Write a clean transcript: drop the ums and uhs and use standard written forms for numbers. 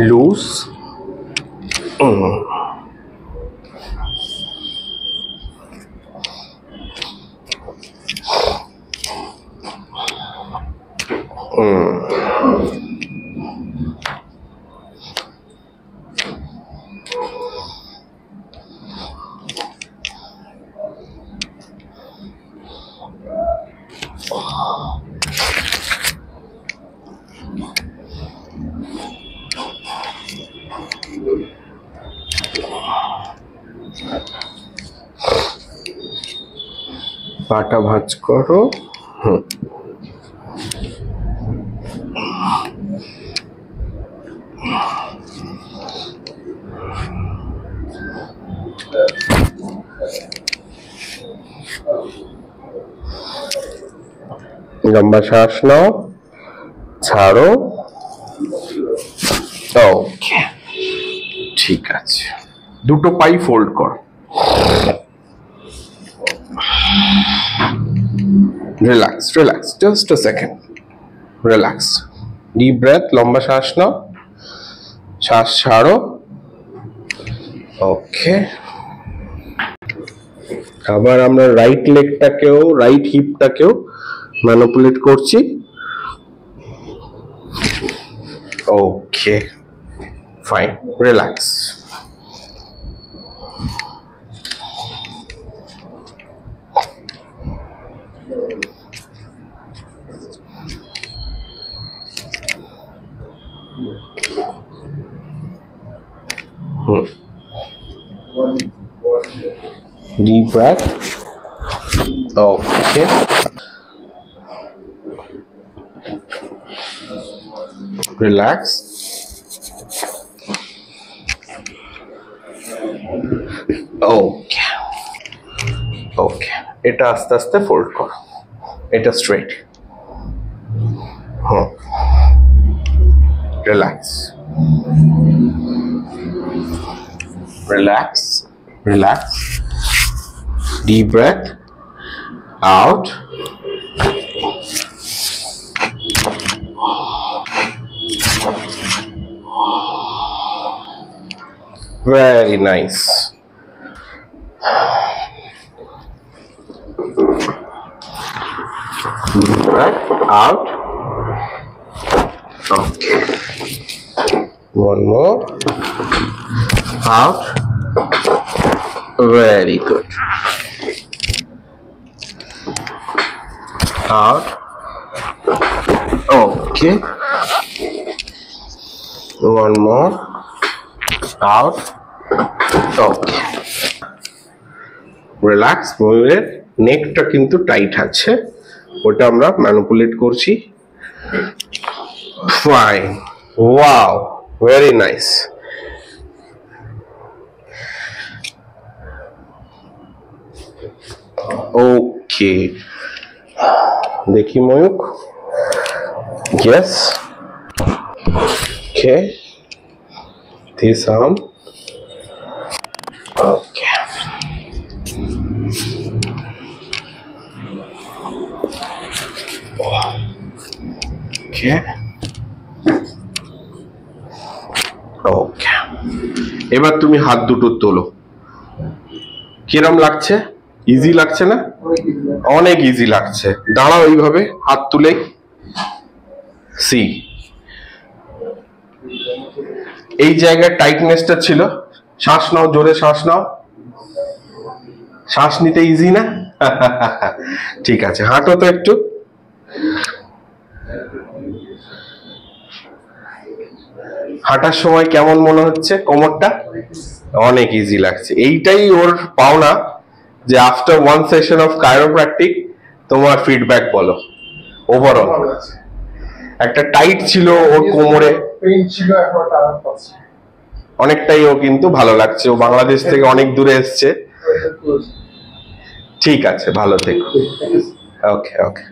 Loose. পাটা ভাঁজ করো। লম্বা শ্বাস নাও, ছাড়ো। ওকে, ঠিক আছে। দুটো পাই ফোল্ড কর। Relax relax, just a second. Relax, deep breath, লম্বা শ্বাস নাও, শ্বাস ছাড়ো। ওকে, আবার আমরা রাইট লেগটাকেও, রাইট হিপটাকেও ম্যানিপুলেট করছি। Okay, fine, relax. Deep breath. Okay. Relax. Okay. Okay. এটা আস্তে আস্তে ফোল্ড করো। এটা straight. Relax. Relax. Relax. Deep breath. Out. Very nice. Deep breath. Out. Okay. One more. Out. Very good. Out. Okay. One more. Out. Okay. Relax. ময়ূরের নেকটা কিন্তু tight আছে, ওটা আমরা ম্যানিপুলেট করছি। Fine. Wow. Very nice. Okay. দেখি Mayukh. Yes. Okay. This arm. Okay. Okay. ওকে, এবার তুমি হাত দুটো তোলো। কিরম লাগছে? ইজি লাগছে না? অনেক ইজি লাগছে। দাঁড়াও এইভাবে হাত তুলে। সি, এই জায়গায় টাইটনেসটা ছিল। শ্বাস নাও, জোরে শ্বাস নাও। শ্বাস নিতে ইজি না? ঠিক আছে, হাঁটো তো একটু। হাঁটার সময় কেমন মনে হচ্ছে কোমরটা? অনেক ইজি লাগছে। এইটাই ওর পাওনা, যে after one session of chiropractic তোমার ফিডব্যাক বলো। ওভারঅল একটা টাইট ছিল ওর কোমরে, অনেকটাই ও কিন্তু ভালো লাগছে। ও বাংলাদেশ থেকে অনেক দূরে এসছে। ঠিক আছে, ভালো থেকো। ওকে ওকে।